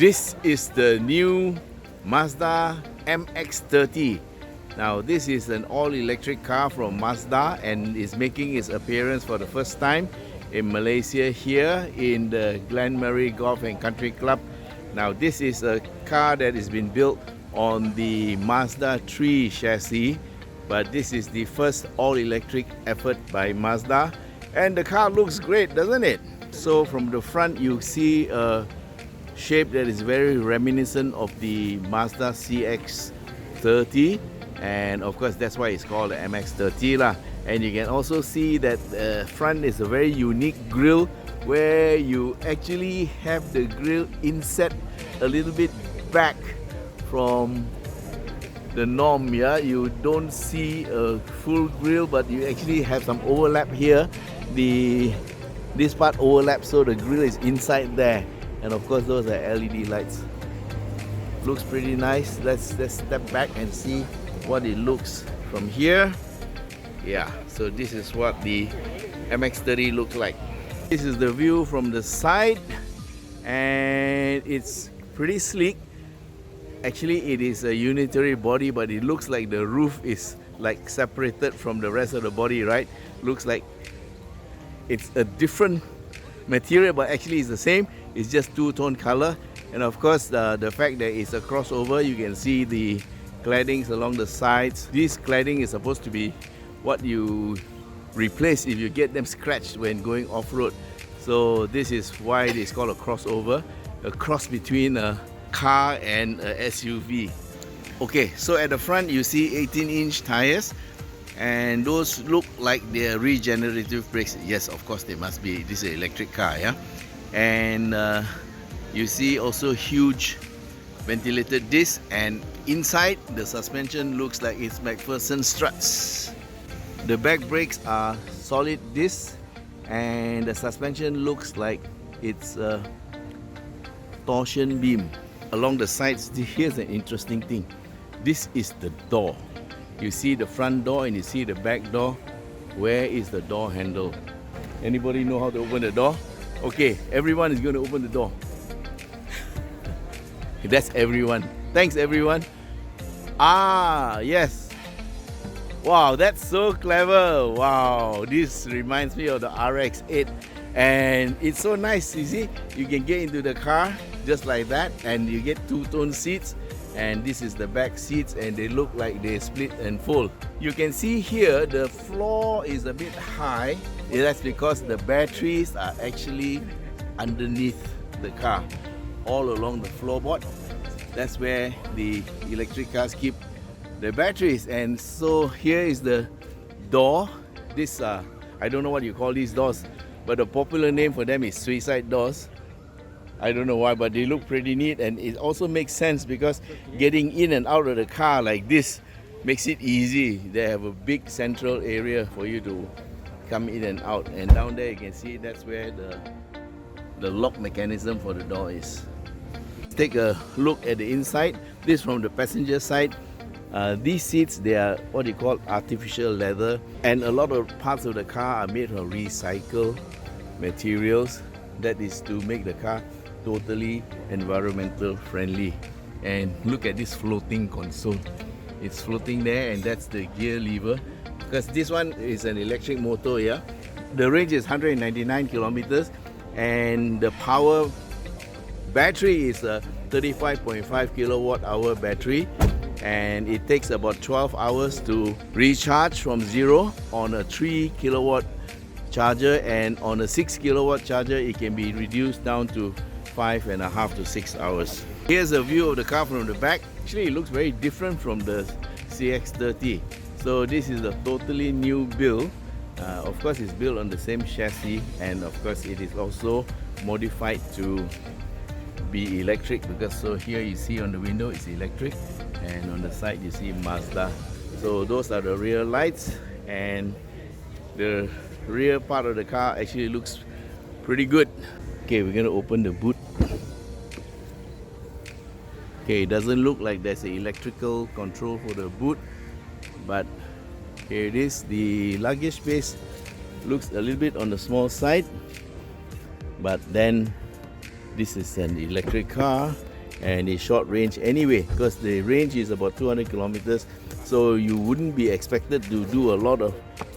This is the new Mazda MX-30. Now this is an all-electric car from Mazda and is making its appearance for the first time in Malaysia here in the Glenmarie Golf and Country Club. Now this is a car that has been built on the Mazda 3 chassis, but this is the first all-electric effort by Mazda, and the car looks great, doesn't it? So from the front you see a shape that is very reminiscent of the Mazda CX-30, and of course that's why it's called the MX-30 lah. And you can also see that the front is a very unique grille where you actually have the grille inset a little bit back from the norm. Yeah, you don't see a full grille, but you actually have some overlap here. This part overlaps, so the grille is inside there, and of course those are LED lights. Looks pretty nice. Let's step back and see what it looks from here. Yeah, so this is what the MX-30 looks like. This is the view from the side, and it's pretty sleek. Actually, it is a unitary body, but it looks like the roof is like separated from the rest of the body, right? Looks like it's a different material, but actually it's the same. It's just two-tone color, and of course the fact that it's a crossover, you can see the claddings along the sides. This cladding is supposed to be what you replace if you get them scratched when going off-road. So this is why it is called a crossover, a cross between a car and a SUV. Okay, so at the front you see 18-inch tires, and those look like they're regenerative brakes. Yes, of course they must be. This is an electric car, yeah. And you see also huge ventilated discs, and inside the suspension looks like it's McPherson struts. The back brakes are solid discs, and the suspension looks like it's a torsion beam. Along the sides, here's an interesting thing. This is the door. You see the front door and you see the back door. Where is the door handle? Anybody know how to open the door? Okay, everyone is going to open the door. That's everyone. Thanks everyone. Ah, yes. Wow, that's so clever. Wow, this reminds me of the RX-8, and it's so nice. You see, you can get into the car just like that, and you get two-tone seats, and this is the back seats, and they look like they split and fold. You can see here the floor is a bit high. That's because the batteries are actually underneath the car, all along the floorboard. That's where the electric cars keep the batteries. And so here is the door. This I don't know what you call these doors, but the popular name for them is suicide doors. I don't know why, but they look pretty neat, and it also makes sense because getting in and out of the car like this makes it easy. They have a big central area for you to come in and out, and down there you can see that's where the lock mechanism for the door is. Let's take a look at the inside. This from the passenger side. These seats, they are what you call artificial leather, and a lot of parts of the car are made of recycled materials. That is to make the car totally environmental friendly. And look at this floating console. It's floating there, and that's the gear lever, because this one is an electric motor. Yeah, the range is 199 kilometers, and the power battery is a 35.5 kilowatt hour battery, and it takes about 12 hours to recharge from zero on a 3 kilowatt charger, and on a 6 kilowatt charger it can be reduced down to 5.5 to 6 hours. Here's a view of the car from the back. Actually, it looks very different from the CX-30. So this is a totally new build. Of course, it's built on the same chassis, and of course it is also modified to be electric, because so here you see on the window it's electric, and on the side you see Mazda. So those are the rear lights, and the rear part of the car actually looks pretty good. Okay, we're going to open the boot. Okay, it doesn't look like there's an electrical control for the boot, but here it is. The luggage space looks a little bit on the small side, but then this is an electric car, and it's short range anyway, because the range is about 200 kilometers, so you wouldn't be expected to do a lot of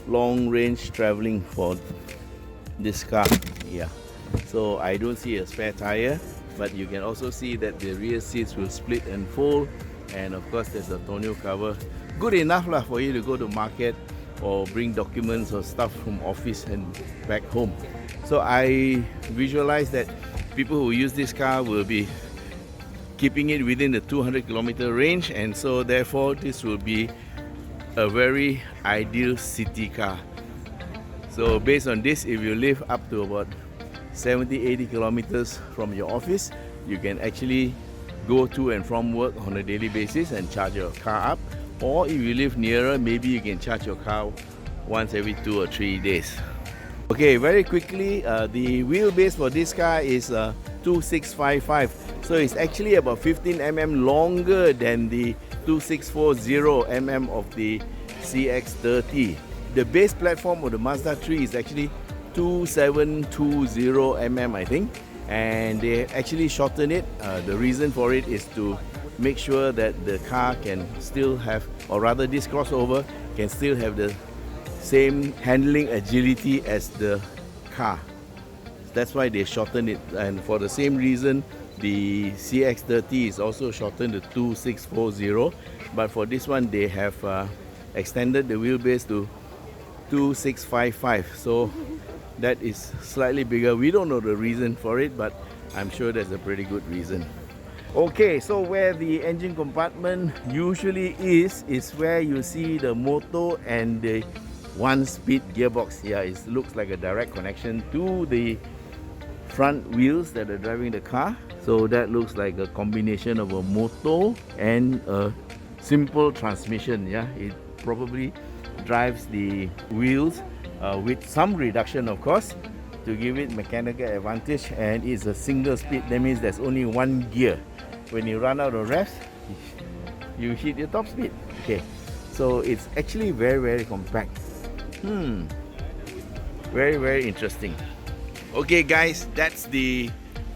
long range traveling for this car. Yeah, so I don't see a spare tire, but you can also see that the rear seats will split and fold, and of course there's a tonneau cover. Good enough lah for you to go to market or bring documents or stuff from office and back home. So I visualize that people who use this car will be keeping it within the 200 kilometer range, and so therefore this will be a very ideal city car. So based on this, if you live up to about 70-80 kilometers from your office, you can actually go to and from work on a daily basis and charge your car up. Or if you live nearer, maybe you can charge your car once every 2 or 3 days. Okay, very quickly, the wheelbase for this car is 2655. So it's actually about 15 mm longer than the 2640 mm of the CX-30. The base platform of the Mazda 3 is actually 2720 mm, I think, and they actually shortened it. The reason for it is to make sure that the car can still have, or rather this crossover can still have the same handling agility as the car. That's why they shortened it, and for the same reason the CX-30 is also shortened to 2640, but for this one they have extended the wheelbase to 2655, so that is slightly bigger. We don't know the reason for it, but I'm sure there's a pretty good reason. Okay, so where the engine compartment usually is where you see the motor and the 1-speed gearbox. Yeah, it looks like a direct connection to the front wheels that are driving the car. So that looks like a combination of a motor and a simple transmission. Yeah, it probably drives the wheels with some reduction, of course, to give it mechanical advantage, and it's a single speed. That means there's only one gear. When you run out of revs, you hit your top speed. Okay, so it's actually very compact. Very interesting. Okay guys, that's the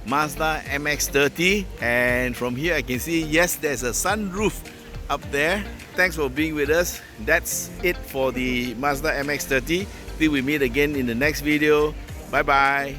Mazda MX-30, and from here I can see, yes, there's a sunroof up there. Thanks for being with us. That's it for the Mazda MX-30. Till we meet again in the next video. Bye bye.